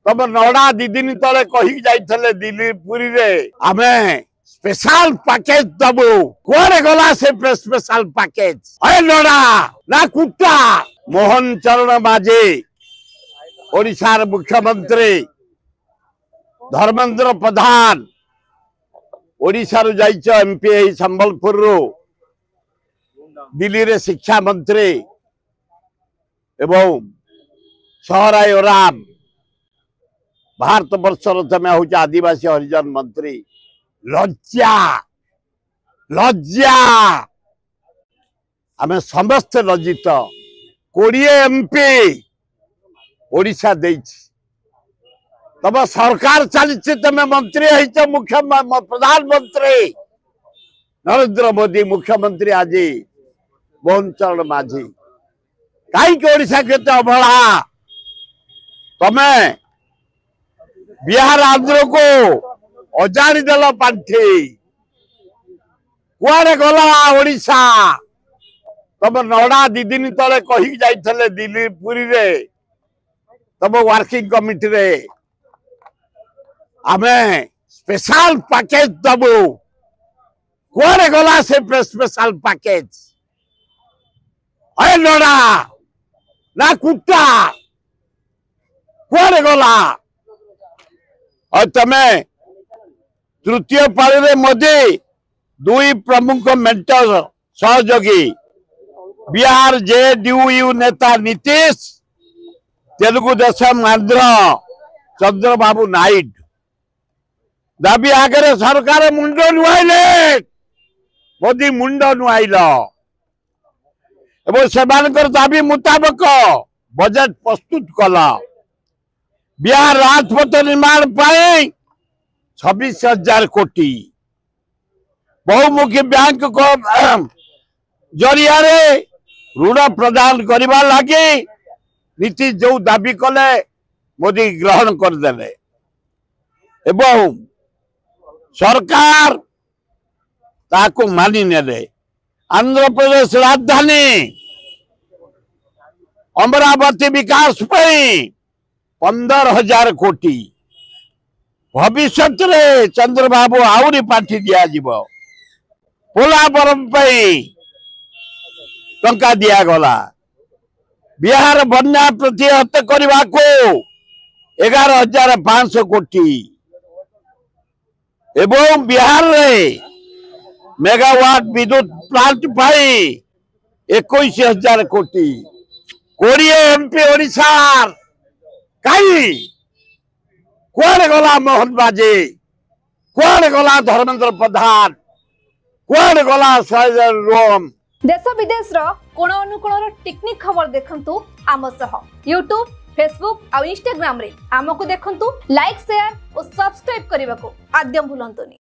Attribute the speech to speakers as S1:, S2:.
S1: तब नड़ा दी दिन तले कही जाइए दिल्ली पुरी रे आमे स्पेशल पैकेज दबु कुआरे गला से स्पेशल पैकेज अरे नड़ा ना कुत्ता मोहन चरण माझी ओडिशार मुख्यमंत्री धर्मेंद्र प्रधान ओडिशार जाइछ एमपी संबलपुर रो दिल्ली रे शिक्षा मंत्री एवं सहराय ओराम भारत वर्षर तमे हूँ आदिवासी हरिजन मंत्री लज्जा लज्जा आम समस्त लज्जित 20 एमपी ओडिशा देछि तब सरकार चली तमे मंत्री मुख्य प्रधानमंत्री नरेंद्र मोदी मुख्यमंत्री आज मोहन चरण माझी कहीं ओडिशा के अवहेला तमे बिहार आंध्र को अजाड़ी देल पांठी कुआरे गला ओडिशा तब नड़ा दी दिन तले कही जाइए दिल्ली पुरी रे तब वर्किंग कमिटी रे आमे स्पेशल पैकेज दबु कुआरे गला से स्पेशल पैकेज अरे नड़ा ना कुत्ता कुआरे गला और तमे तृतीय पाली रे मोदी दुई प्रमुख मेंटर सहयोगी बिहार जेडीयू नेता नीतीश तेलुगु देशम आंध्र चंद्रबाबू नायडू दाबी आगे सरकार मुंड नुआइले मोदी मुंड नुआइल एवं सेमानकर दाबी मुताबक बजेट प्रस्तुत कला बिहार राजपथ निर्माण पाई 26,000 कोटी बहुमुखी बैंक को जरिया ऋण प्रदान करने लगी नीतीश जो दाबी कले मोदी ग्रहण करदे एवं सरकार ताको मानि नेले आंध्र प्रदेश राजधानी अमरावती विकास पाई 15,000 कोटी भविष्य रे चंद्रबाबू आउरी पाठी दिया जीवो पोलावरम टंका दिया गला बिहार बन्या प्रतिहत करने को 11,500 कोटी एवं बिहार रे मेगावाट विद्युत प्लांट पाई 21,000 कोटी 20 एमपी ओडिशार कहीं कुआरे गला मोहन माझी कुआरे गला धर्मेंद्र प्रधान कुआरे गला रोम
S2: देश विदेश कोण अनुकोण टेक्निक खबर देखंतु आम सह यूट्यूब फेसबुक और इंस्टाग्राम रे आमको देखंतु लाइक शेयर और सब्सक्राइब करने को आद्यम भूलंतुनी।